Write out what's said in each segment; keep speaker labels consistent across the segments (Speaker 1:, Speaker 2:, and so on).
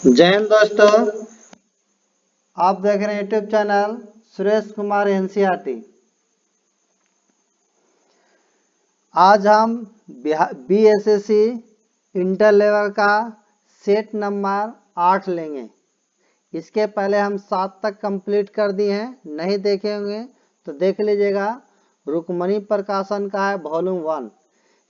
Speaker 1: जय हिंद दोस्तों, आप देख रहे हैं YouTube channel Suresh Kumar NCERT. आज हम बीएसएससी इंटर लेवल का सेट नंबर 8 लेंगे। इसके पहले हम 7 तक कंप्लीट कर दिए हैं, नहीं देखे होंगे तो देख लीजिएगा। रुक्मणी प्रकाशन का है वॉल्यूम 1,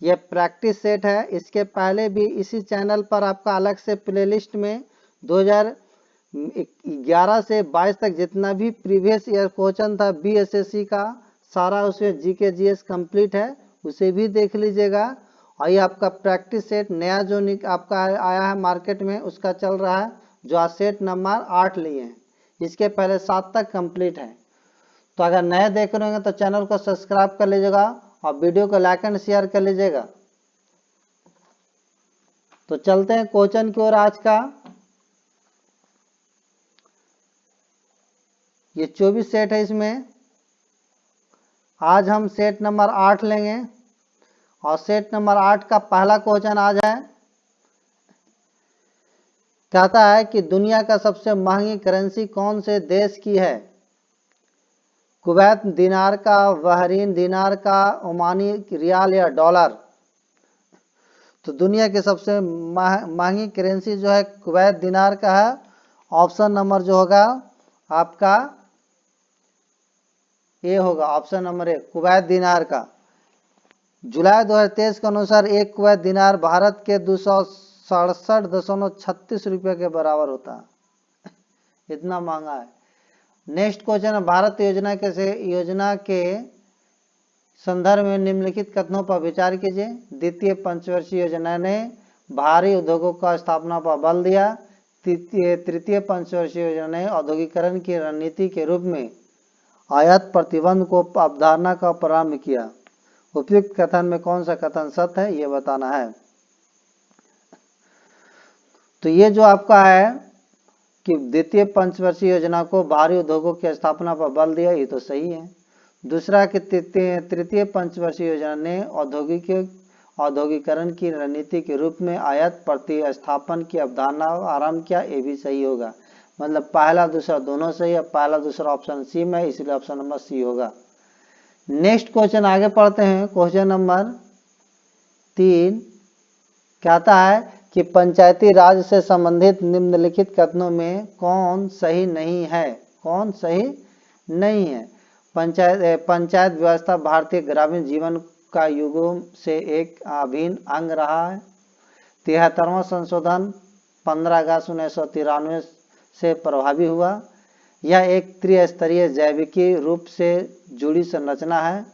Speaker 1: यह प्रैक्टिस सेट है। इसके पहले भी इसी चैनल पर आपका अलग से प्लेलिस्ट में 2011 से 22 तक जितना भी प्रीवियस ईयर क्वेश्चन था बीएसएससी का, सारा उसमें जीके जीएस कंप्लीट है, उसे भी देख लीजिएगा। और ये आपका प्रैक्टिस सेट नया जो आपका आया है मार्केट में, उसका चल रहा है, जो आज सेट नंबर 8 लिए हैं। इसके पहले 7 तक कंप्लीट है। तो अगर नए देख रहे होंगे तो चैनल को सब्सक्राइब कर लीजिएगा और वीडियो को लाइक एंड शेयर कर लीजिएगा। तो चलते हैं क्वेश्चन की ओर। आज का ये 24 सेट है, इसमें आज हम सेट नंबर 8 लेंगे। और सेट नंबर 8 का पहला क्वेश्चन आज है, कहता है कि दुनिया का सबसे महंगी करेंसी कौन से देश की है? कुवैत दिनार का, बहरीन दिनार का, ओमानी रियाल या डॉलर? तो दुनिया की सबसे महंगी करेंसी जो है कुवैत दिनार का है। ऑप्शन नंबर जो होगा आपका ये होगा, ऑप्शन नंबर 1 कुवैत दिनार का। जुलाई 2023 के अनुसार एक कुवैत दिनार भारत के 267.36 रुपये के बराबर होता है। इतना महंगा है। नेक्स्ट क्वेश्चन है, भारत योजना के संदर्भ में निम्नलिखित कथनों पर विचार कीजिए। द्वितीय पंचवर्षीय योजना ने भारी उद्योगों का स्थापना पर बल दिया। तृतीय पंचवर्षीय योजना ने औद्योगिकरण की रणनीति के रूप में आयात प्रतिबंध को अवधारणा का प्रारंभ किया। उपयुक्त कथन में कौन सा कथन सत्य है, ये बताना है। तो ये जो आपका है कि द्वितीय पंचवर्षीय योजना को भारी उद्योगों की स्थापना पर बल दिया, ये तो सही है। दूसरा कि तृतीय पंचवर्षीय योजना ने औद्योगिकरण की रणनीति के रूप में आयात प्रतिस्थापन की अवधारणा आरंभ किया, ये भी सही होगा। मतलब पहला दूसरा दोनों सही है। पहला दूसरा ऑप्शन सी में, इसलिए ऑप्शन नंबर सी होगा। नेक्स्ट क्वेश्चन आगे पढ़ते हैं। क्वेश्चन नंबर 3 कहता है कि पंचायती राज से संबंधित निम्नलिखित कथनों में कौन सही नहीं है? कौन सही नहीं है? पंचायत व्यवस्था भारतीय ग्रामीण जीवन का युगों से एक अभिन्न अंग रहा है। 73वां संशोधन 15 अगस्त 1993 से प्रभावी हुआ। यह एक त्रिस्तरीय जैविकी रूप से जुड़ी संरचना है।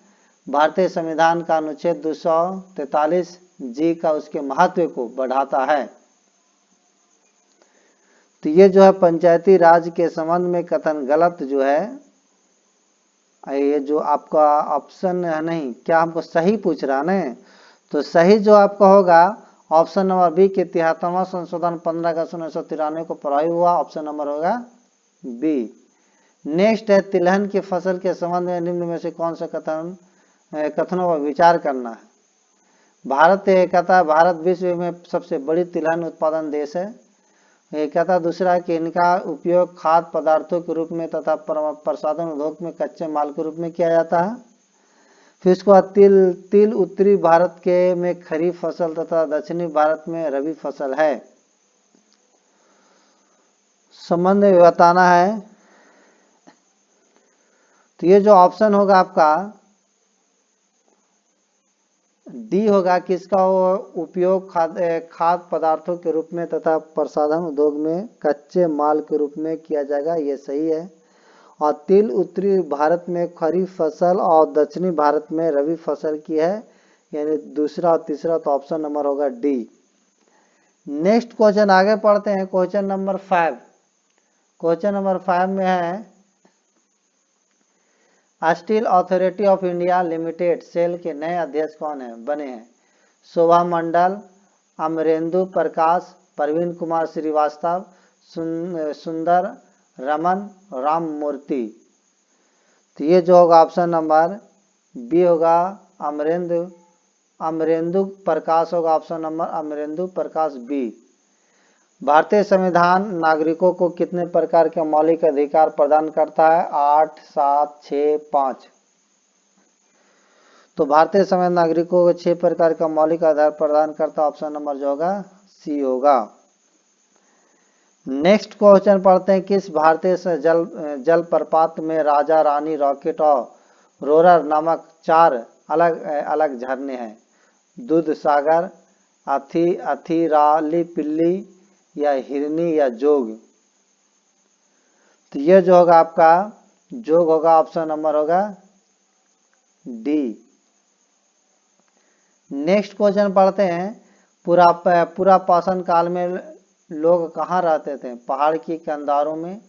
Speaker 1: भारतीय संविधान का अनुच्छेद 243 जी का उसके महत्व को बढ़ाता है। तो ये जो है पंचायती राज के संबंध में कथन गलत जो है, ये जो आपका ऑप्शन है, नहीं क्या हमको सही पूछ रहा है? तो सही जो आपका होगा ऑप्शन नंबर बी के 73वां संशोधन 15 अगस्त 1993 को प्रभावी हुआ। ऑप्शन नंबर होगा बी। नेक्स्ट है, तिलहन की फसल के संबंध में निम्न में से कौन सा कथनों पर विचार करना है? भारत कहता है भारत विश्व में सबसे बड़ी तिलहन उत्पादन देश है। ये कहता है दूसरा कि इनका उपयोग खाद्य पदार्थों के रूप में तथा प्रसाधन उद्योग में कच्चे माल के रूप में किया जाता है। फिर उसके बाद तिल उत्तरी भारत के में खरीफ फसल तथा दक्षिणी भारत में रबी फसल है। संबंध में बताना है। तो ये जो ऑप्शन होगा आपका डी होगा, किसका उपयोग खाद्य पदार्थों के रूप में तथा प्रसाधन उद्योग में कच्चे माल के रूप में किया जाएगा, ये सही है। और तिल उत्तरी भारत में खरीफ फसल और दक्षिणी भारत में रबी फसल की है, यानी दूसरा और तीसरा। तो ऑप्शन नंबर होगा डी। नेक्स्ट क्वेश्चन आगे पढ़ते हैं। Question number 5। क्वेश्चन नंबर 5 में है, Steel Authority of India Limited SAIL के नए अध्यक्ष कौन है बने हैं? शोभा मंडल, अमरेंदु प्रकाश, प्रवीण कुमार श्रीवास्तव, सुंदर रमन राममूर्ति? तो ये जो होगा ऑप्शन नंबर बी होगा, अमरेंदु प्रकाश होगा। ऑप्शन नंबर अमरेंदु प्रकाश बी। भारतीय संविधान नागरिकों को कितने प्रकार के मौलिक अधिकार प्रदान करता है? 8, 7, 6, 5। तो भारतीय संविधान नागरिकों को 6 प्रकार का मौलिक अधिकार प्रदान करता है। ऑप्शन नंबर जो होगा सी होगा। नेक्स्ट क्वेश्चन पढ़ते हैं, किस भारतीय जलप्रपात में राजा रानी, रॉकेट और रोरर नामक 4 अलग अलग झरने हैं? दूध सागर, अथिराली पिल्ली या हिरनी या जोग? तो ये जो होगा आपका जोग होगा। ऑप्शन नंबर होगा डी। नेक्स्ट क्वेश्चन पढ़ते हैं, पूरा पाषाण काल में लोग कहाँ रहते थे? पहाड़ की कंधारों में,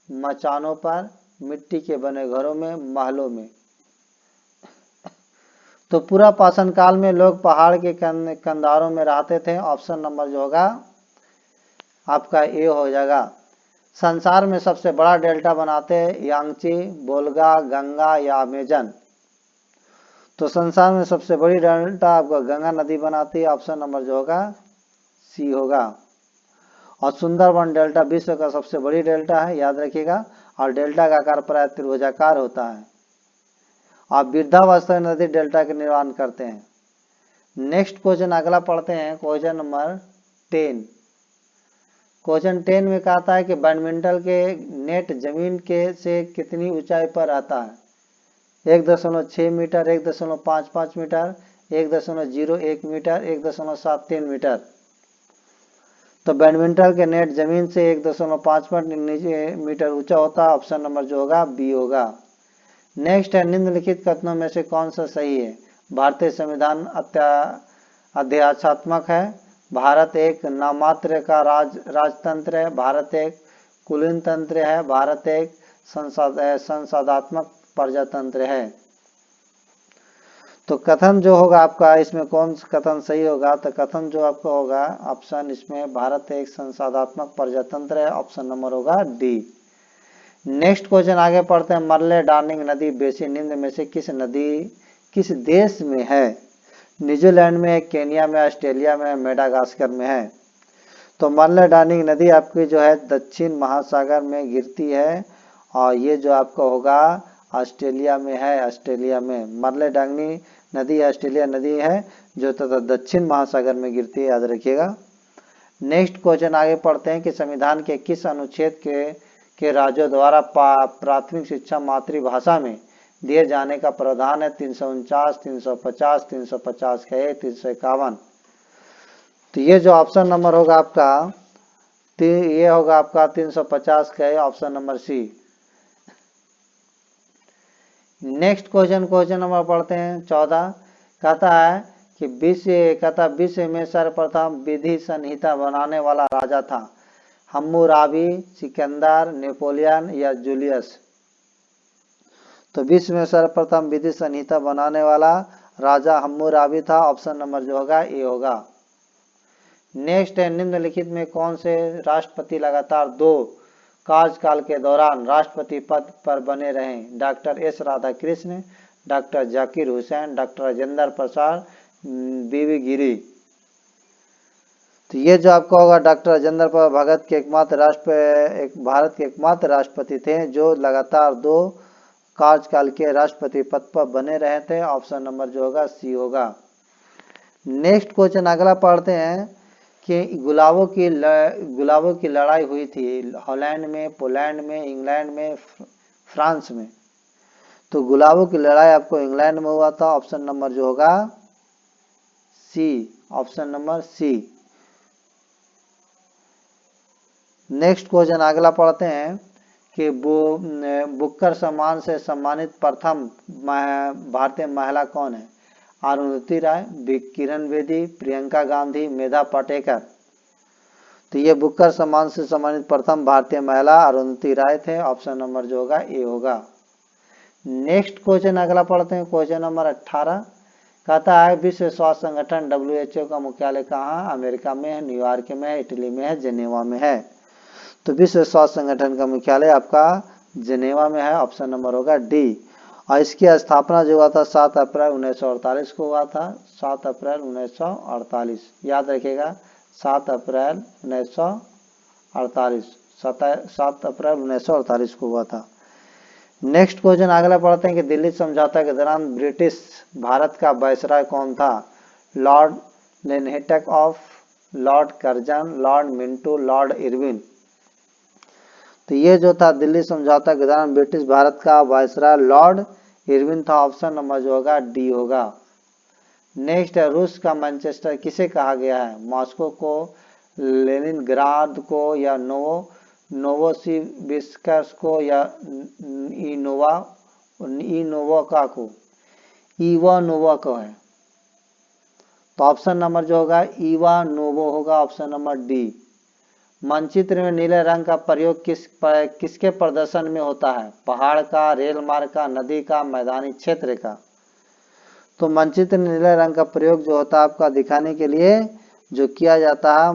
Speaker 1: मचानों पर, मिट्टी के बने घरों में, महलों में? तो पूरा पाषाण काल में लोग पहाड़ के कंधारों में रहते थे। ऑप्शन नंबर जो होगा आपका ए हो जाएगा। संसार में सबसे बड़ा डेल्टा बनाते हैं यांगची, बोलगा, गंगा या अमेजन? तो संसार में सबसे बड़ी डेल्टा आपका गंगा नदी बनाती है। ऑप्शन नंबर जो होगा सी होगा। और सुंदरबन डेल्टा विश्व का सबसे बड़ी डेल्टा है, याद रखिएगा। और डेल्टा का आकार प्राय त्रिभुजाकार होता है। और वृद्धावस्था नदी डेल्टा के निर्माण करते हैं। नेक्स्ट क्वेश्चन अगला पढ़ते हैं, क्वेश्चन नंबर 10। क्वेश्चन 10 में कहता है कि बैडमिंटन के नेट जमीन के से कितनी ऊंचाई पर आता है? 1.6 मीटर, 1.55 मीटर, 1.01 मीटर, 1.73 मीटर? तो बैडमिंटन के नेट जमीन से 1.5 मीटर ऊंचा होता है। ऑप्शन नंबर जो होगा बी होगा। नेक्स्ट है, निम्नलिखित कथनों में से कौन सा सही है? भारतीय संविधान अध्यादेशात्मक है, भारत एक नामात्र का राजतंत्र है, भारत एक कुलीन तंत्र है, भारत एक संसदात्मक प्रजातंत्र है? तो कथन जो होगा आपका इसमें कौन सा कथन सही होगा? तो कथन जो आपका होगा ऑप्शन इसमें भारत एक संसदात्मक प्रजातंत्र है। ऑप्शन नंबर होगा डी। नेक्स्ट क्वेश्चन आगे पढ़ते हैं, मरले डार्निंग नदी बेसिन निम्न में से किस देश में है? न्यूजीलैंड में, केनिया में, ऑस्ट्रेलिया में, मेडागास्कर में है? तो मरले डार्निंग नदी आपकी जो है दक्षिण महासागर में गिरती है। और ये जो आपका होगा ऑस्ट्रेलिया में है। ऑस्ट्रेलिया में मरले डार्निंग नदी ऑस्ट्रेलिया नदी है जो तथा दक्षिण महासागर में गिरती है, याद रखिएगा। नेक्स्ट क्वेश्चन आगे पढ़ते हैं कि संविधान के किस अनुच्छेद के राज्यों द्वारा प्राथमिक शिक्षा मातृभाषा में दिए जाने का प्रावधान है? 349, 350, 350 का 351? तो ये जो ऑप्शन नंबर होगा आपका ये होगा आपका 350 का है। Option number C. Next question number पढ़ते हैं 14। कहता है कि विश्व में सर्वप्रथम विधि संहिता बनाने वाला राजा था? हम्मुराबी, सिकंदर, नेपोलियन या जूलियस? तो विश्व में सर्वप्रथम विधि संहिता बनाने वाला राजा हम्मुराबी था। ऑप्शन नंबर जो होगा ए होगा। नेक्स्ट है, निम्नलिखित में कौन से राष्ट्रपति लगातार 2 कार्यकाल के दौरान राष्ट्रपति पद पर बने रहे? Doctor S Radhakrishna, doctor Zakir Hussain, doctor Rajendra Prasad, V V Giri? तो ये जो आपका होगा डॉक्टर राजेंद्र प्रसाद भारत के एकमात्र राष्ट्रपति थे जो लगातार 2 कार्यकाल के राष्ट्रपति पद पर बने रहे थे। ऑप्शन नंबर जो होगा सी होगा। नेक्स्ट क्वेश्चन अगला पढ़ते हैं कि गुलाबों की लड़ाई हुई थी हॉलैंड में, पोलैंड में, इंग्लैंड में, फ्रांस में? तो गुलाबों की लड़ाई आपको इंग्लैंड में हुआ था। ऑप्शन नंबर जो होगा C. Option number C. Next question अगला पढ़ते हैं कि बुकर सम्मान से सम्मानित प्रथम भारतीय महिला कौन है? अरुंधति राय, किरण बेदी, प्रियंका गांधी, मेधा पाटेकर? तो ये बुकर सम्मान से सम्मानित प्रथम भारतीय महिला अरुंधति राय थे। ऑप्शन नंबर जो होगा ए होगा। नेक्स्ट क्वेश्चन अगला पढ़ते हैं, क्वेश्चन नंबर 18। कहता है विश्व स्वास्थ्य संगठन WHO का मुख्यालय कहाँ? अमेरिका में है, न्यूयॉर्क में है, इटली में है, जेनेवा में है? तो विश्व स्वास्थ्य संगठन का मुख्यालय आपका जेनेवा में है। ऑप्शन नंबर होगा डी। और इसकी स्थापना जो हुआ था 7 अप्रैल 1948 को हुआ था। 7 अप्रैल 1948, याद रखिएगा 7 अप्रैल 1948। 1948, 7 अप्रैल 1948 को हुआ था। नेक्स्ट क्वेश्चन अगला पढ़ते हैं कि दिल्ली समझौता के दौरान ब्रिटिश भारत का वायसराय कौन था? Lord Linlithgow of, lord Curzon, lord Minto, lord Irwin. तो ये जो था दिल्ली समझौता के दौरान ब्रिटिश भारत का वायसराय लॉर्ड इरविन था। ऑप्शन नंबर जो होगा डी होगा। नेक्स्ट है रूस का मैनचेस्टर किसे कहा गया है? मॉस्को को, लेनिनग्राद को, या नोवोसिबिर्स्क को, या इनोवा को? इवानोवा को है। तो ऑप्शन नंबर जो होगा इवानोवो होगा, ऑप्शन नंबर डी। मानचित्र में नीले रंग का प्रयोग किसके प्रदर्शन में होता है? पहाड़ का, रेल मार्ग का, नदी का, मैदानी क्षेत्र का? तो मानचित्र में नीले रंग का प्रयोग जो होता है आपका दिखाने के लिए जो किया जाता है,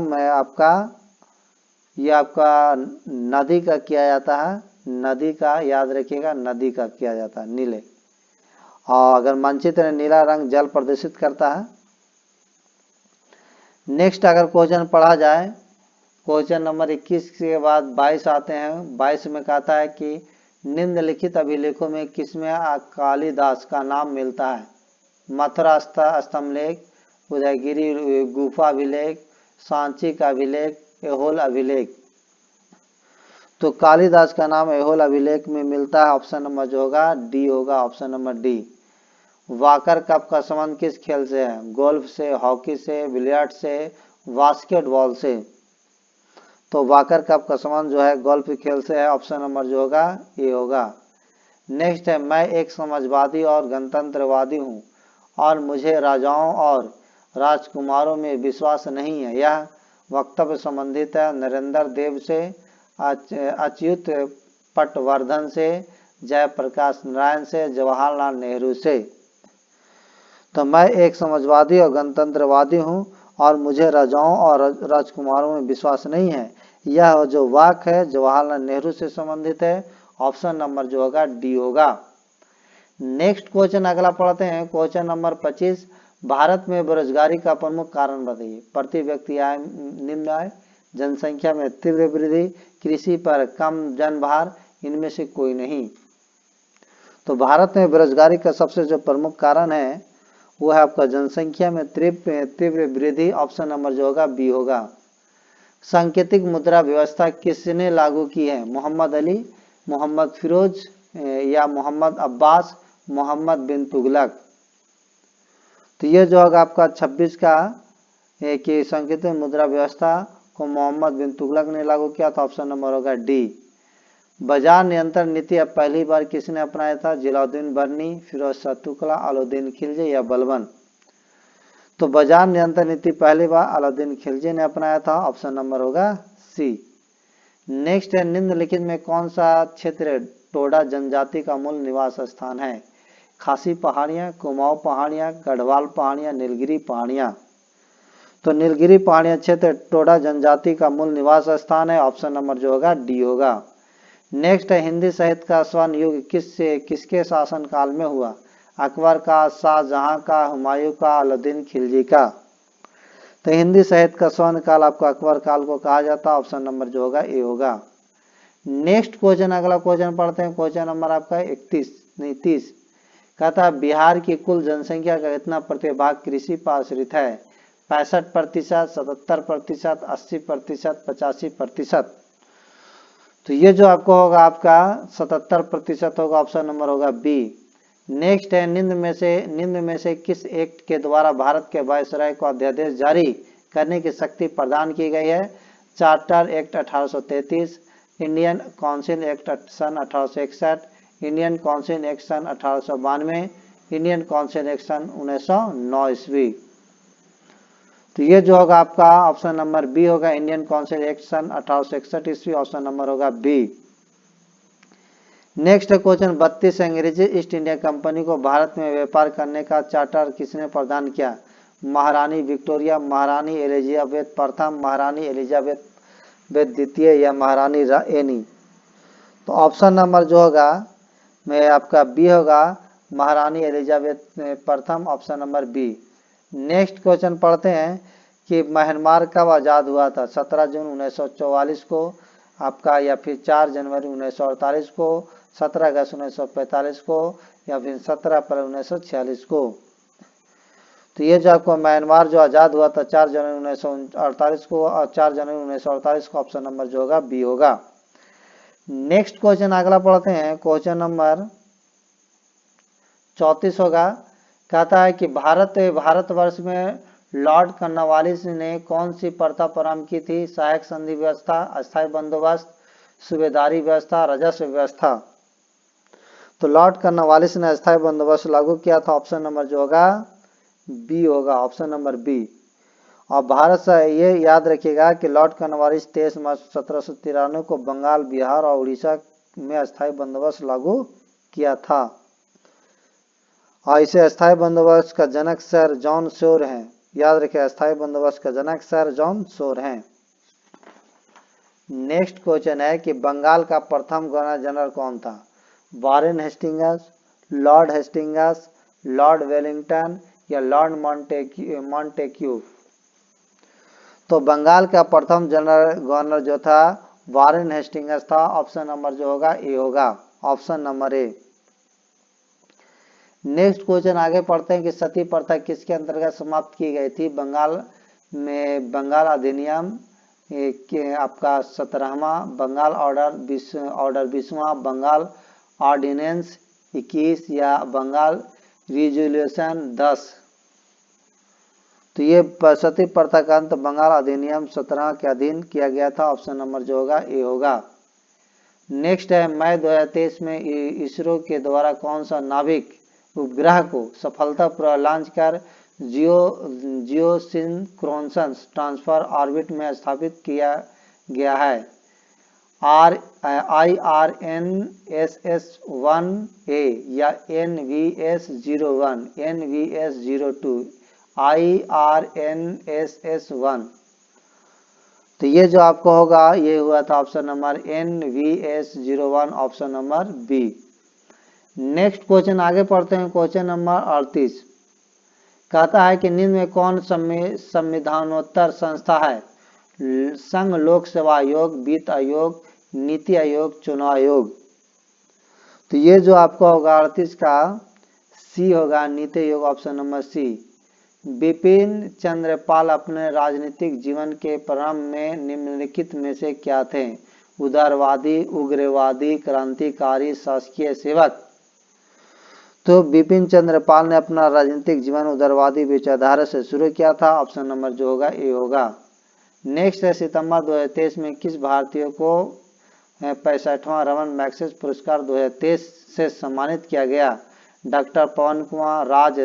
Speaker 1: ये आपका नदी का किया जाता है। नदी का याद रखिएगा, नदी का किया जाता है नीले। और अगर मानचित्र में नीला रंग जल प्रदर्शित करता है। नेक्स्ट अगर क्वेश्चन पढ़ा जाए, क्वेश्चन नंबर 21 के बाद 22 आते हैं। 22 में कहता है कि निम्नलिखित अभिलेखों में किसमें कालिदास का नाम मिलता है? मथुरा स्तंभलेख, उदयगिरी गुफा अभिलेख, सांची का अभिलेख, ऐहोल अभिलेख। तो कालिदास का नाम ऐहोल अभिलेख में मिलता है। ऑप्शन नंबर जो होगा डी होगा, option number D. Walker cup का संबंध किस खेल से है? गोल्फ से, हॉकी से, बिलियर्ड से, बास्केटबॉल से? तो वाकर कप का संबंध जो है गोल्फ खेल से है। ऑप्शन नंबर जो होगा ए होगा। नेक्स्ट है मैं एक समाजवादी और गणतंत्रवादी हूँ और मुझे राजाओं और राजकुमारों में विश्वास नहीं है। यह वक्तव्य संबंधित है नरेंद्र देव से, अच्युत पटवर्धन से, जयप्रकाश नारायण से, जवाहरलाल नेहरू से? तो मैं एक समाजवादी और गणतंत्रवादी हूँ और मुझे राजाओं और राजकुमारों में विश्वास नहीं है। यह जो वाक्य है जवाहरलाल नेहरू से संबंधित है। ऑप्शन नंबर जो होगा डी होगा। नेक्स्ट क्वेश्चन अगला पढ़ते हैं। क्वेश्चन नंबर 25, भारत में बेरोजगारी का प्रमुख कारण बताइए। प्रति व्यक्ति आय, निम्न आय, जनसंख्या में तीव्र वृद्धि, कृषि पर कम जनभार, इनमें से कोई नहीं। तो भारत में बेरोजगारी का सबसे जो प्रमुख कारण है वो है आपका जनसंख्या में तीव्र वृद्धि। ऑप्शन नंबर जो होगा बी होगा। सांकेतिक मुद्रा व्यवस्था किसने लागू की है? मोहम्मद अली, मोहम्मद फिरोज, या मोहम्मद अब्बास, मोहम्मद बिन तुगलक? तो ये जो होगा आपका 26 का कि सांकेतिक मुद्रा व्यवस्था को मोहम्मद बिन तुगलक ने लागू किया था। ऑप्शन नंबर होगा डी। बाजार नियंत्रण नीति अब पहली बार किसने अपनाया था? जलालुद्दीन बर्नी, फिरोज शाह तुगलक, अलाउद्दीन खिलजी, या बलबन? तो बाजार नियंत्रण नीति पहली बार अलाउद्दीन खिलजी ने अपनाया था। ऑप्शन नंबर होगा सी। नेक्स्ट है निम्नलिखित में कौन सा क्षेत्र टोडा जनजाति का मूल निवास स्थान है? खासी पहाड़ियां, कुमाऊं पहाड़ियां, गढ़वाल पहाड़ियां, नीलगिरी पहाड़ियां? तो नीलगिरी पहाड़ियां क्षेत्र टोडा जनजाति का मूल निवास स्थान है। ऑप्शन नंबर जो होगा डी होगा। नेक्स्ट है हिंदी साहित्य का स्वर्ण युग किसके शासन काल में हुआ? अकबर का, शाहजहां का, हुमायूं का, अलाउद्दीन खिलजी का? तो हिंदी साहित्य का स्वर्ण काल आपको अकबर काल को कहा जाता है। ऑप्शन नंबर जो होगा ए होगा। नेक्स्ट क्वेश्चन अगला क्वेश्चन पढ़ते हैं। क्वेश्चन नंबर आपका 30 कहता है बिहार की कुल जनसंख्या का कितना प्रतिभाग कृषि पर आश्रित है? 65%, 77%, 80%, 85%? तो ये जो आपको होगा आपका 77% होगा। ऑप्शन नंबर होगा बी। नेक्स्ट है निम्न में से किस एक्ट के द्वारा भारत के वायसराय को अध्यादेश जारी करने की शक्ति प्रदान की गई है? Charter act 1833, Indian council act सन 1861, इंडियन काउंसिल एक्ट सन 1892, इंडियन काउंसिल एक्ट सन 1909 ईस्वी? तो ये जो होगा आपका ऑप्शन नंबर बी होगा, इंडियन काउंसिल एक्ट सन 1861 ईस्वी। ऑप्शन नंबर होगा बी। नेक्स्ट क्वेश्चन 32, अंग्रेजी ईस्ट इंडिया कंपनी को भारत में व्यापार करने का चार्टर किसने प्रदान किया? महारानी विक्टोरिया, महारानी एलिजाबेथ प्रथम, महारानी एलिजाबेथ द्वितीय, या महारानी एनी? तो ऑप्शन नंबर जो होगा में आपका बी होगा, महारानी एलिजाबेथ प्रथम। Option number B. Next question पढ़ते हैं कि म्यांमार कब आज़ाद हुआ था? 17 जून 1944 को आपका, या फिर 4 जनवरी 1948 को, 17 अगस्त 1945 को, या फिर 17 अप्रैल 1946 को। तो ये जो आपको म्यांमार जो आज़ाद हुआ था 4 जनवरी 1948 को, और 4 जनवरी 1948 को ऑप्शन नंबर जो होगा बी होगा। नेक्स्ट क्वेश्चन अगला पढ़ते हैं, क्वेश्चन नंबर 34 होगा। कहता है कि भारतवर्ष में लॉर्ड कॉर्नवालिस ने कौन सी प्रथा प्रारंभ की थी? सहायक संधि व्यवस्था, अस्थायी बंदोबस्त, सूबेदारी व्यवस्था, राजस्व व्यवस्था। तो लॉर्ड कॉर्नवालिस ने अस्थायी बंदोबस्त लागू किया था, ऑप्शन नंबर जो होगा बी होगा, ऑप्शन नंबर बी। और भारत से ये याद रखिएगा कि लॉर्ड कॉर्नवालिस 23 मार्च 1793 को बंगाल, बिहार और उड़ीसा में अस्थायी बंदोबस्त लागू किया था। और इसे अस्थायी बंदोबस्त का जनक सर जॉन शोर हैं, याद रखिए, अस्थायी बंदोबस्त का जनक सर जॉन शोर हैं। नेक्स्ट क्वेश्चन है कि बंगाल का प्रथम गवर्नर जनरल कौन था? Warren Hastings, Lord Hastings, Lord Wellington या लॉर्ड मॉन्टेक्यू। तो बंगाल का प्रथम गवर्नर जो था वारेन हेस्टिंग्स था, ऑप्शन नंबर जो होगा ए होगा, option number A. Next question आगे पढ़ते हैं कि सती प्रथा किसके अंतर्गत समाप्त की गई थी? बंगाल में बंगाल अधिनियम आपका 17वां, बंगाल ऑर्डर 20वां, बंगाल ऑर्डिनेंस 21 या बंगाल रिजोल्यूशन 10। तो ये सती प्रथा का अंत बंगाल अधिनियम 17 के अधीन किया गया था, ऑप्शन नंबर जो होगा ए होगा। नेक्स्ट है, मई 2023 में इसरो के द्वारा कौन सा नाभिक उपग्रह को सफलतापूर्वक लॉन्च कर जियोसिंक्रोनस ट्रांसफर ऑर्बिट में स्थापित किया गया है? IRNSS-1A या NVS-01, NVS-02, IRNSS-1। तो ये जो आपको होगा ये हुआ था option number NVS-01, option number B. Next question आगे पढ़ते हैं, क्वेश्चन नंबर 38। कहता है कि निम्न में कौन संविधानोत्तर संस्था है? संघ लोक सेवा आयोग, वित्त आयोग, नीति आयोग, चुनाव आयोग। तो ये जो आपको होगा 38 का सी होगा, नीति आयोग, ऑप्शन नंबर सी। बिपिन चंद्र पाल अपने राजनीतिक जीवन के प्रारंभ में निम्नलिखित में से क्या थे? उदारवादी, उग्रवादी, क्रांतिकारी, शासकीय सेवक। तो बिपिन चंद्र पाल ने अपना राजनीतिक जीवन उदारवादी विचारधारा से शुरू किया था, ऑप्शन नंबर जो होगा ए होगा। नेक्स्ट है, सितंबर 2023 में किस भारतीय को 65वां रमन मैग्सेसे पुरस्कार 2023 से सम्मानित किया गया? डॉक्टर पवन कुमार, राज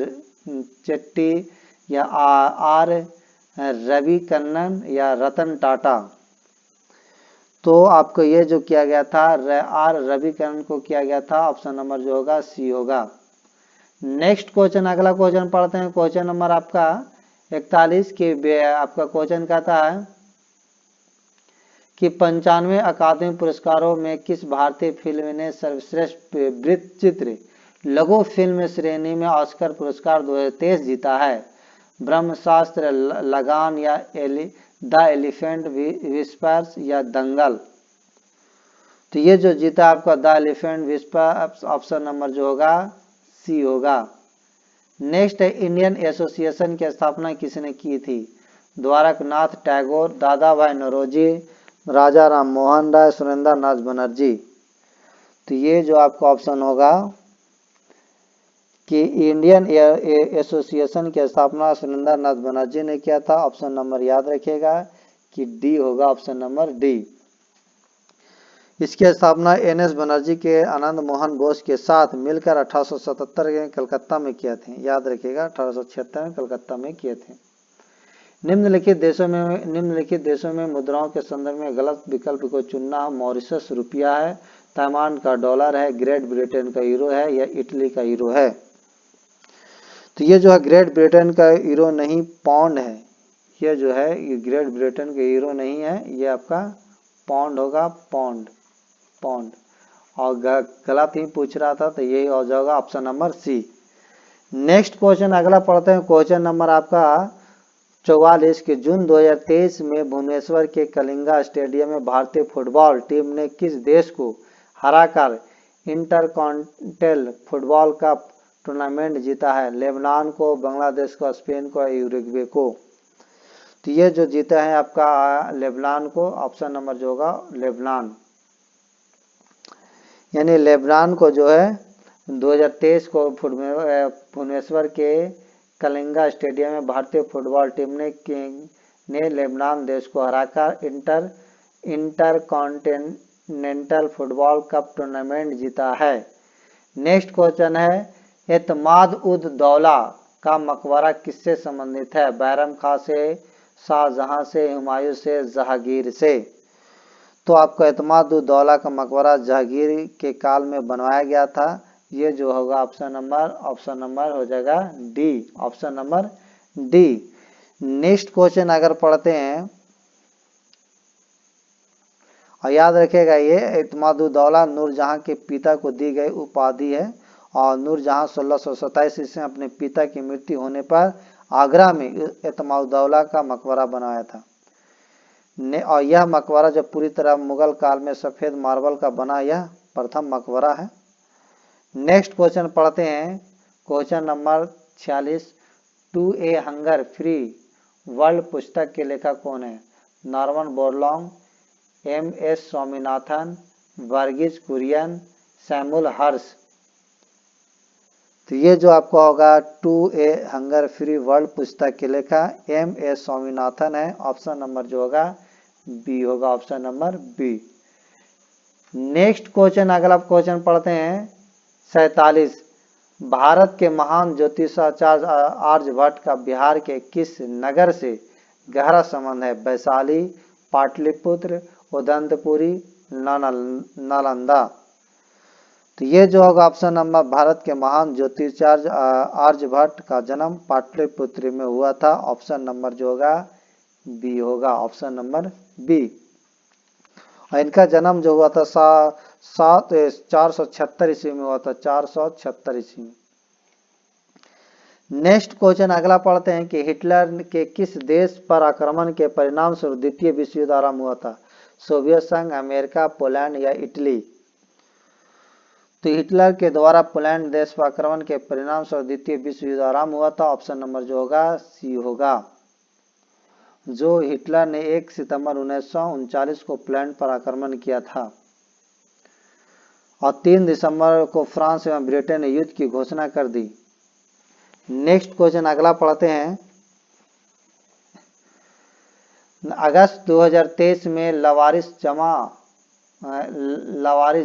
Speaker 1: चेट्टी या आर रवि कन्नन या रतन टाटा। तो आपको ये जो किया गया था आर रवि कन्नन को किया गया था, ऑप्शन नंबर जो होगा सी होगा। नेक्स्ट क्वेश्चन अगला क्वेश्चन पढ़ते हैं, क्वेश्चन नंबर आपका 41 के आपका क्वेश्चन कहता है कि 95 अकादमी पुरस्कारों में किस भारतीय फिल्म ने सर्वश्रेष्ठ वृत्त चित्र लघु फिल्म श्रेणी में ऑस्कर पुरस्कार 2023 जीता है? ब्रह्मशास्त्र, लगान या द एलिफेंट विस्पर्स या दंगल। तो ये जो जीता आपका the elephant whispers, option number जो होगा सी होगा। नेक्स्ट है, इंडियन एसोसिएशन की स्थापना किसने की थी? द्वारकनाथ टैगोर, दादा भाई नौरोजी, राजा राम मोहन राय, सुरेंद्र नाथ बनर्जी। तो ये जो आपका ऑप्शन होगा कि इंडियन एसोसिएशन की स्थापना सुरेंद्र नाथ बनर्जी ने किया था, ऑप्शन नंबर याद रखिएगा कि डी होगा, ऑप्शन नंबर डी। इसकी स्थापना एनएस बनर्जी के आनंद मोहन बोस के साथ मिलकर 1877 के कलकत्ता में किए थे, याद रखिएगा 1876 में कलकत्ता में किए थे। निम्नलिखित देशों में मुद्राओं के संदर्भ में गलत विकल्प को चुनना। मॉरिशस रुपया है, ताइवान का डॉलर है, ग्रेट ब्रिटेन का यूरो है या इटली का यूरो है। तो ये जो है ग्रेट ब्रिटेन का यूरो नहीं, पाउंड है। ये जो है ये ग्रेट ब्रिटेन का यूरो नहीं है, ये आपका पाउंड होगा, पाउंड। और गलत ही पूछ रहा था, तो यही हो जाएगा option number C. Next question अगला पढ़ते हैं, क्वेश्चन नंबर आपका 44 के जून 2023 में भुवनेश्वर के कलिंगा स्टेडियम में भारतीय फुटबॉल टीम ने किस देश को हराकर इंटरकॉन्टिनेंटल फुटबॉल कप टूर्नामेंट जीता है? लेबनान को, बांग्लादेश को, स्पेन को, यूरुग्वे को। तो ये जो जीता है आपका लेबनान को, ऑप्शन नंबर जो होगा लेबनान, यानी लेबनान को जो है 2023 को भुवनेश्वर के कलिंगा स्टेडियम में भारतीय फुटबॉल टीम ने लेबनान देश को हराकर इंटरकॉन्टिनेंटल फुटबॉल कप टूर्नामेंट जीता है। नेक्स्ट क्वेश्चन है, एतमाद उद दौला का मकबरा किससे संबंधित है? बैरम खां से, शाहजहां से, हुमायूं से, जहांगीर से। तो आपका एतमाद उद दौला का मकबरा जहांगीर के काल में बनवाया गया था। ये जो होगा ऑप्शन नंबर हो जाएगा D, option number D. Next question अगर पढ़ते हैं और याद रखेगा, ये एतमाद उद दौला नूरजहां के पिता को दी गई उपाधि है और नूरजहां 1627 ईस्वी में अपने पिता की मृत्यु होने पर आगरा में एतमाद उद दौला का मकबरा बनाया था। और यह मकबरा जो पूरी तरह मुगल काल में सफेद मार्बल का बना यह प्रथम मकबरा है। नेक्स्ट क्वेश्चन पढ़ते हैं, question number 46, to a hunger free world पुस्तक के लेखक कौन है? Norman Borlaug, M S. Swaminathan, Verghese Kurien, Samuel हर्ष। तो ये जो आपका होगा to a hunger free world पुस्तक के लेखक एम.एस. स्वामीनाथन है। ऑप्शन नंबर जो होगा बी होगा, option number B. Next question अगला क्वेश्चन पढ़ते हैं 47, भारत के महान ज्योतिषाचार्य आर्यभट्ट का बिहार के किस नगर से गहरा संबंध है? वैशाली, पाटलिपुत्र, उदंतपुरी, नालंदा। तो ये जो होगा ऑप्शन नंबर, भारत के महान ज्योतिषाचार्य आर्यभट्ट का जन्म पाटलिपुत्र में हुआ था। ऑप्शन नंबर जो होगा बी होगा, ऑप्शन नंबर बी। और इनका जन्म जो हुआ था 476 ईस्वी में हुआ था, 476 ईस्वी में। नेक्स्ट क्वेश्चन अगला पढ़ते हैं कि हिटलर के किस देश पर आक्रमण के परिणाम स्वरूप द्वितीय विश्व युद्ध आरंभ हुआ था? सोवियत संघ, अमेरिका, पोलैंड या इटली। तो हिटलर के द्वारा पोलैंड देश पर आक्रमण के परिणाम स्वरूप द्वितीय विश्व युद्ध आरंभ हुआ था। ऑप्शन नंबर जो होगा सी होगा। जो हिटलर ने 1 सितंबर 1939 को पोलैंड पर आक्रमण किया था और 3 दिसंबर को फ्रांस एवं ब्रिटेन ने युद्ध की घोषणा कर दी। नेक्स्ट क्वेश्चन अगला पढ़ते हैं, अगस्त 2023 में लवारिस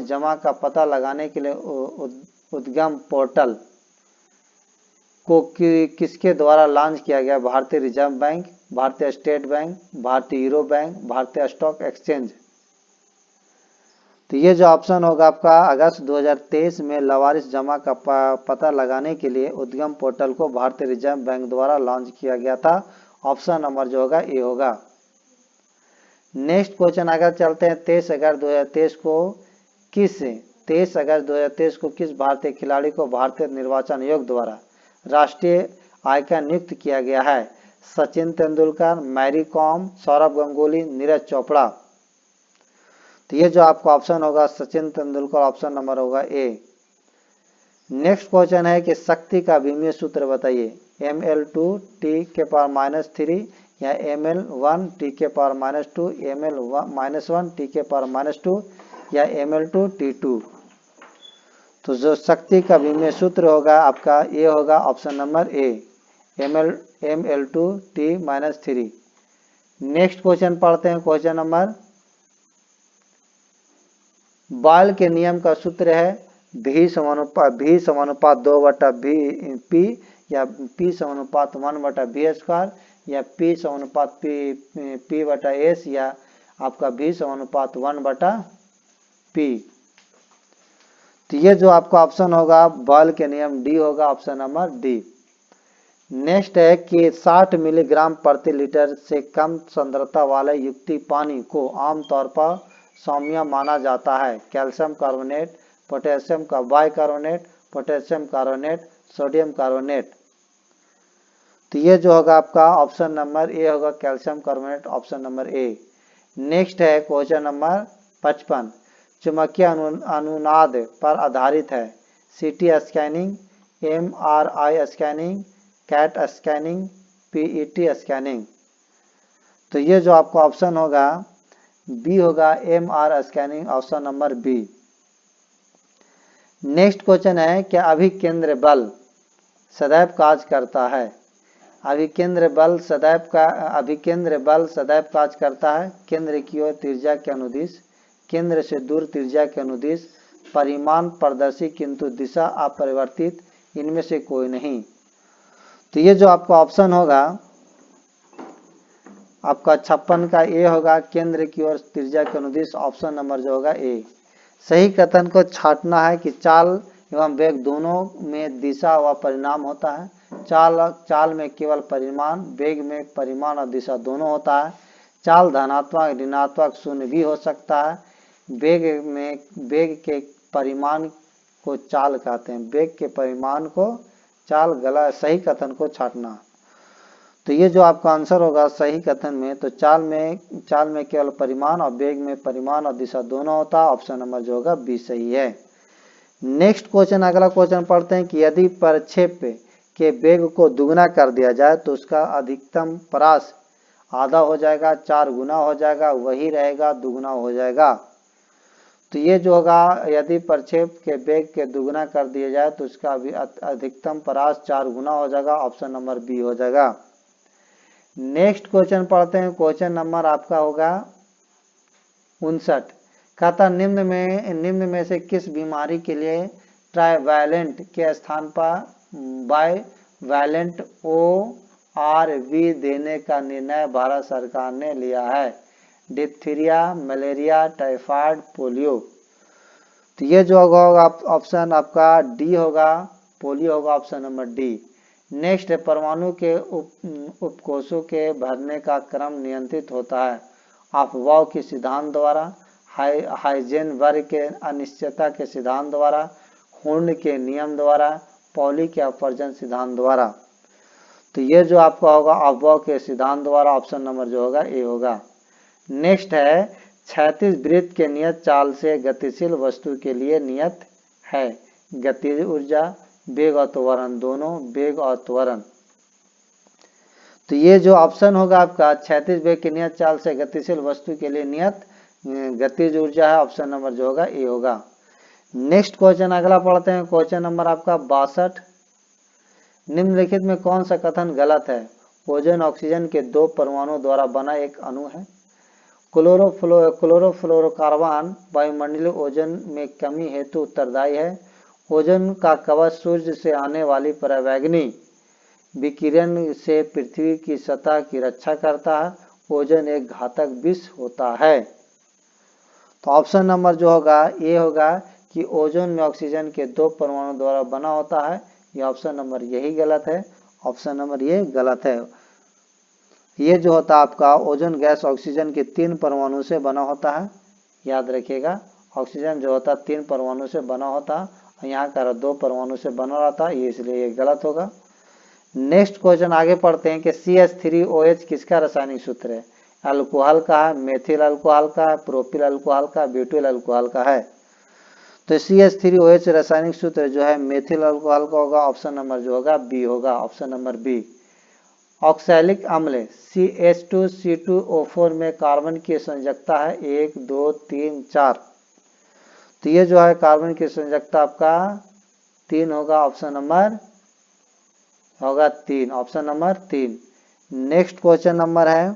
Speaker 1: जमा का पता लगाने के लिए उद्गम पोर्टल को किसके द्वारा लॉन्च किया गया? भारतीय रिजर्व बैंक, भारतीय स्टेट बैंक, भारतीय यूरो बैंक, भारतीय स्टॉक एक्सचेंज। तो ये जो ऑप्शन होगा आपका, अगस्त 2023 में लवारिस जमा का पता लगाने के लिए उद्गम पोर्टल को भारतीय रिजर्व बैंक द्वारा लॉन्च किया गया था। ऑप्शन नंबर जो होगा ए होगा। नेक्स्ट क्वेश्चन अगर चलते हैं, 23 अगस्त 2023 को किस भारतीय खिलाड़ी को भारतीय निर्वाचन आयोग द्वारा राष्ट्रीय आइकन नियुक्त किया गया है? सचिन तेंदुलकर, मैरी कॉम, सौरभ गांगुली, नीरज चोपड़ा। तो ये जो आपका ऑप्शन होगा सचिन तेंदुलकर, ऑप्शन नंबर होगा ए। नेक्स्ट क्वेश्चन है कि शक्ति का विमीय सूत्र बताइए। ml2 T⁻³ या ml1 T⁻², ml-1 T⁻² या ml2 T2। तो जो शक्ति का विमीय सूत्र होगा आपका ये होगा, ऑप्शन नंबर ए, ml2 T-3। नेक्स्ट क्वेश्चन पढ़ते हैं, क्वेश्चन नंबर, बॉयल के नियम का सूत्र है V समानुपात 2/P या P समानुपात 1/V² या P समानुपात P/S या आपका V समानुपात 1/P। तो ये जो आपका ऑप्शन होगा बॉयल के नियम डी होगा, ऑप्शन नंबर डी। नेक्स्ट है कि 60 मिलीग्राम प्रति लीटर से कम सांद्रता वाले युक्ति पानी को आमतौर पर सौम्य माना जाता है। कैल्शियम कार्बोनेट, पोटेशियम का bicarbonate, potassium carbonate, sodium carbonate. तो ये जो होगा आपका ऑप्शन नंबर ए होगा, calcium carbonate, option number A. Next है क्वेश्चन नंबर 55, चुंबकीय अनुनाद पर आधारित है। CT scanning, MRI scanning, CAT scanning, PET scanning. तो ये जो आपका ऑप्शन होगा बी होगा, MR scanning, option number B. Next question है, क्या अभिकेंद्र बल सदैव कार्य करता है? अभिकेंद्र बल सदैव कार्य करता है केंद्र की ओर त्रिज्या के अनुदिश, केंद्र से दूर त्रिज्या के अनुदिश, परिमाण पारदर्शी किंतु दिशा अपरिवर्तित, इनमें से कोई नहीं। तो ये जो आपका ऑप्शन होगा आपका 56 का ए होगा, केंद्र की ओर त्रिज्या के अनुदिश, ऑप्शन नंबर जो होगा ए। सही कथन को छांटना है कि चाल एवं वेग दोनों में दिशा व परिमाण होता है। चाल में केवल परिमाण, वेग में परिमाण और दिशा दोनों होता है। चाल धनात्मक, ऋणात्मक, शून्य भी हो सकता है। वेग के परिमाण को चाल कहते हैं, वेग के परिमाण को चाल, गलत, सही कथन को छांटना। तो ये जो आपका आंसर होगा सही कथन में, तो चाल में केवल परिमाण और वेग में परिमाण और दिशा दोनों होता है, ऑप्शन नंबर जो होगा बी सही है। नेक्स्ट क्वेश्चन, अगला क्वेश्चन पढ़ते हैं कि यदि प्रक्षेप के वेग को दुगना कर दिया जाए तो उसका अधिकतम परास आधा हो जाएगा, 4 गुना हो जाएगा, वही रहेगा, दुगना हो जाएगा। तो ये जो होगा, यदि प्रक्षेप के वेग के दुगना कर दिया जाए तो उसका अधिकतम परास 4 गुना हो जाएगा, ऑप्शन नंबर बी हो जाएगा। नेक्स्ट क्वेश्चन पढ़ते हैं, क्वेश्चन नंबर आपका होगा 59, कहता निम्न में से किस बीमारी के लिए ट्राइवैलेंट के स्थान पर बाइवैलेंट ORV देने का निर्णय भारत सरकार ने लिया है? Diphtheria, malaria, typhoid, polio. तो ये जो होगा ऑप्शन आपका डी होगा, पोलियो होगा, ऑप्शन नंबर डी। नेक्स्ट है, परमाणु के उपकोषों के भरने का क्रम नियंत्रित होता है अफवाह के सिद्धांत द्वारा, हाइजेनबर्ग के अनिश्चितता के सिद्धांत द्वारा, हूर्न के नियम द्वारा, पॉली के अपवर्जन सिद्धांत द्वारा। तो ये जो आपका होगा अफवाह के सिद्धांत द्वारा, ऑप्शन नंबर जो होगा ए होगा। नेक्स्ट है, क्षैतिज वृत्त के नियत चाल से गतिशील वस्तु के लिए नियत है गतिज ऊर्जा, वेग और त्वरण दोनों, वेग और त्वरण। तो ये जो ऑप्शन होगा आपका क्षैतिज वेग के नियत चाल से गतिशील वस्तु के लिए नियत गतिज ऊर्जा है, ऑप्शन नंबर जो होगा ए होगा। नेक्स्ट क्वेश्चन अगला पढ़ते हैं, क्वेश्चन नंबर आपका 62, निम्नलिखित में कौन सा कथन गलत है? ओजोन ऑक्सीजन के 2 परमाणुओं द्वारा बना एक अणु है। क्लोरोफ्लोरोकार्बन वायुमंडलीय ओजोन में कमी हेतु उत्तरदायी है। ओजोन का कवच सूर्य से आने वाली परावैंगनी विकिरण से पृथ्वी की सतह की रक्षा करता है। ओजोन एक घातक विष होता है। तो ऑप्शन नंबर जो होगा ए होगा कि ओजोन में ऑक्सीजन के 2 परमाणु द्वारा बना होता है। ये ऑप्शन नंबर यही गलत है, ऑप्शन नंबर ये गलत है। ये जो होता है आपका ओजोन गैस ऑक्सीजन के 3 परमाणु से बना होता है, याद रखिएगा। ऑक्सीजन जो होता है 3 परमाणु से बना होता है, यहाँ का 2 परमाणु से बना रहता है, ये इसलिए ये गलत होगा। नेक्स्ट क्वेश्चन आगे पढ़ते हैं कि CH3OH किसका रासायनिक सूत्र है? अल्कोहल का है, मेथिल अल्कोहल का है, प्रोपिल अल्कोहल का, ब्यूटिल अल्कोहल का है। तो CH3OH रासायनिक सूत्र जो है मेथिल अल्कोहल का होगा, ऑप्शन नंबर जो होगा बी होगा, ऑप्शन नंबर बी। ऑक्सैलिक अम्ल CH2C2O4 में कार्बन की संयोजकता है 1, 2, 3, 4। तो ये जो है कार्बन की संयोजकता आपका 3 होगा, ऑप्शन नंबर होगा 3, option number 3। Next question number है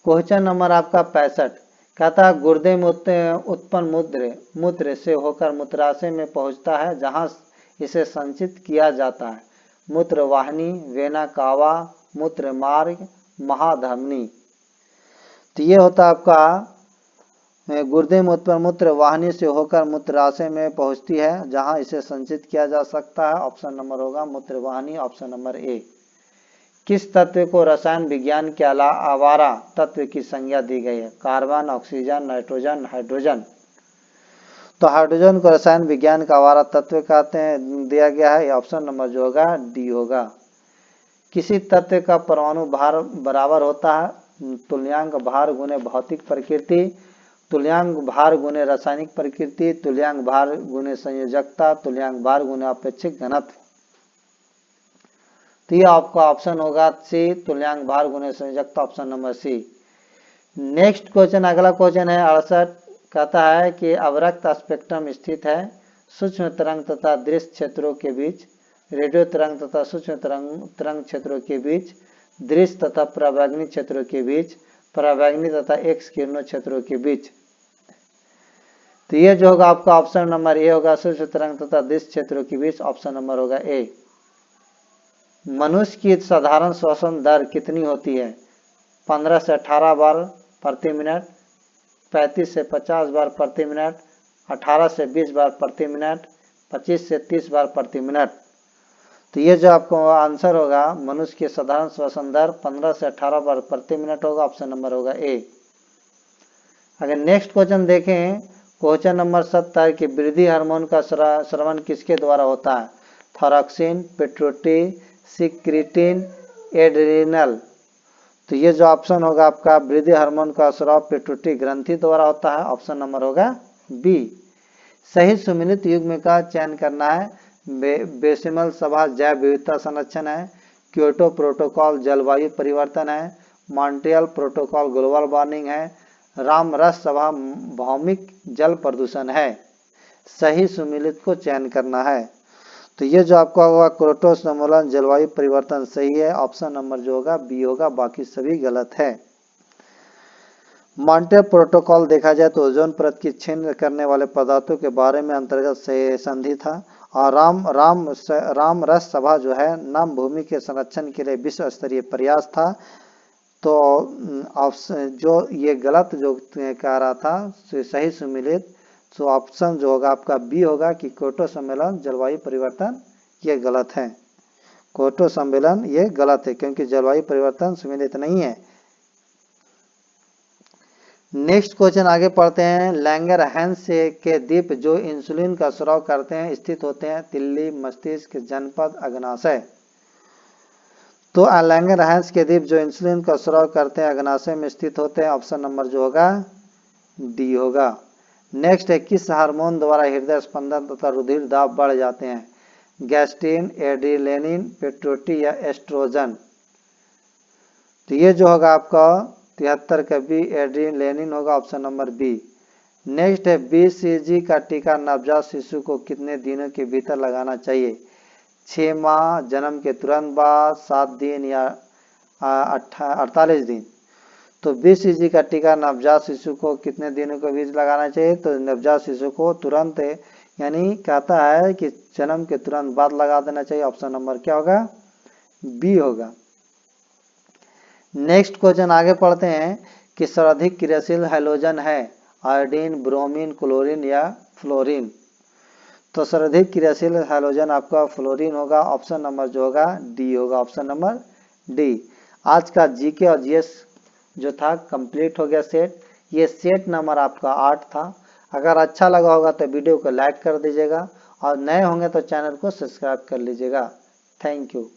Speaker 1: क्वेश्चन नंबर आपका 65, कहता गुर्दे में उत्पन्न मूत्र से होकर मूत्राशय में पहुंचता है जहां इसे संचित किया जाता है। मूत्र वाहिनी, वेना कावा, मूत्र मार्ग, महाधमनी। तो ये होता आपका गुर्दे में उत्पन्न मूत्र वाहिनी से होकर मूत्राशय में पहुंचती है जहां इसे संचित किया जा सकता है, ऑप्शन नंबर होगा मूत्र वाहिनी, ऑप्शन नंबर ए। किस तत्व को रसायन विज्ञान के आवारा तत्व की संज्ञा दी गई है? Carbon, oxygen, nitrogen, hydrogen. तो हाइड्रोजन को रसायन विज्ञान का आवारा तत्व कहते हैं, दिया गया है। ऑप्शन नंबर जो होगा डी होगा। किसी तत्व का परमाणु भार बराबर होता है तुल्यांक भार गुने भौतिक प्रकृति, तुल्यांक भार गुने रासायनिक प्रकृति, तुल्यांक भार गुने संयोजकता, तुल्यांक भार गुने अपेक्षिक घनत्व। तो ये आपका ऑप्शन होगा सी, तुल्यांक भार गुने संयोजकता, option number C. Next question, अगला क्वेश्चन है 68, कहता है कि अवरक्त स्पेक्ट्रम स्थित है सूक्ष्म तरंग तथा दृश्य क्षेत्रों के बीच, रेडियो तरंग तथा सूक्ष्म तरंग क्षेत्रों के बीच, दृश्य तथा परावैंगनी क्षेत्रों के बीच, परावैंगनी तथा एक्स किरणों क्षेत्रों के बीच। तो ये जो होगा आपका ऑप्शन नंबर ए होगा, सूक्ष्म तरंग तथा दृश्य क्षेत्रों के बीच, ऑप्शन नंबर होगा ए। मनुष्य की साधारण श्वसन दर कितनी होती है? 15 से 18 बार प्रति मिनट, 35 से 50 बार प्रति मिनट, 18 से 20 बार प्रति मिनट, 25 से 30 बार प्रति मिनट। तो ये जो आपको आंसर होगा, मनुष्य की साधारण श्वसन दर 15 से 18 बार प्रति मिनट होगा, ऑप्शन नंबर होगा ए। अगर नेक्स्ट क्वेश्चन देखें, क्वेश्चन नंबर 70 कि वृद्धि हार्मोन का स्रावन किसके द्वारा होता है? Thyroxine, pituitary, secretin, adrenal. तो ये जो ऑप्शन होगा आपका, वृद्धि हार्मोन का स्राव पिट्यूटरी ग्रंथि द्वारा होता है, ऑप्शन नंबर होगा बी। सही सुमिलित युग्म का चयन करना है। बेसिमल सभा जैव विविधता संरक्षण है, क्योटो प्रोटोकॉल जलवायु परिवर्तन है, मॉन्ट्रियल प्रोटोकॉल ग्लोबल वार्मिंग है, रामरस सभा भौमिक जल प्रदूषण है। सही सुमिलित को चयन करना है। तो ये जो आपका होगा क्योटो सम्मेलन जलवायु परिवर्तन सही है, ऑप्शन नंबर जो होगा बी होगा, बाकी सभी गलत है। मॉन्ट्रियल प्रोटोकॉल देखा जाए तो ओजोन परत की छिन्न करने वाले पदार्थों के बारे में अंतर्गत से संधि था। और रामरस सभा जो है नम भूमि के संरक्षण के लिए विश्व स्तरीय प्रयास था। तो ऑप्शन जो ये गलत जो कह रहा था सही सुमिलित, तो ऑप्शन जो होगा आपका बी होगा कि क्योटो सम्मेलन जलवायु परिवर्तन, ये गलत है। क्योटो सम्मेलन ये गलत है क्योंकि जलवायु परिवर्तन सुमिलित नहीं है। नेक्स्ट क्वेश्चन आगे पढ़ते हैं। लैंगरहैंस के द्वीप जो इंसुलिन का स्राव करते हैं स्थित होते हैं तिल्ली, मस्तिष्क, जनपद, अग्नाशय। तो लैंगरहैंस के द्वीप जो इंसुलिन का स्राव करते हैं अग्नाशय में स्थित होते हैं, ऑप्शन नंबर जो होगा डी होगा। नेक्स्ट है, किस हार्मोन द्वारा हृदय स्पंदन तथा रुधिर दाब बढ़ जाते हैं? गैस्ट्रिन, एड्रेनालिन, पिट्यूटरी या एस्ट्रोजन। तो ये जो होगा आपका 73 का बी एड्रेनालिन होगा, ऑप्शन नंबर बी। नेक्स्ट है, BCG का टीका नवजात शिशु को कितने दिनों के भीतर लगाना चाहिए? 6 माह, जन्म के तुरंत बाद, 7 दिन या 48 दिन। तो BCG का टीका नवजात शिशु को कितने दिनों के बीच लगाना चाहिए? तो नवजात शिशु को तुरंत, यानी कहता है कि जन्म के तुरंत बाद लगा देना चाहिए, ऑप्शन नंबर क्या होगा? बी होगा। नेक्स्ट क्वेश्चन आगे पढ़ते हैं कि सर्वाधिक क्रियाशील हैलोजन है आयोडीन, ब्रोमीन, क्लोरीन या फ्लोरीन। तो सर्वाधिक क्रियाशील हैलोजन आपका फ्लोरीन होगा, ऑप्शन नंबर जो होगा डी होगा, ऑप्शन नंबर डी। आज का जीके और जीएस जो था कंप्लीट हो गया सेट। ये सेट नंबर आपका 8 था। अगर अच्छा लगा होगा तो वीडियो को लाइक कर दीजिएगा और नए होंगे तो चैनल को सब्सक्राइब कर लीजिएगा। Thank you.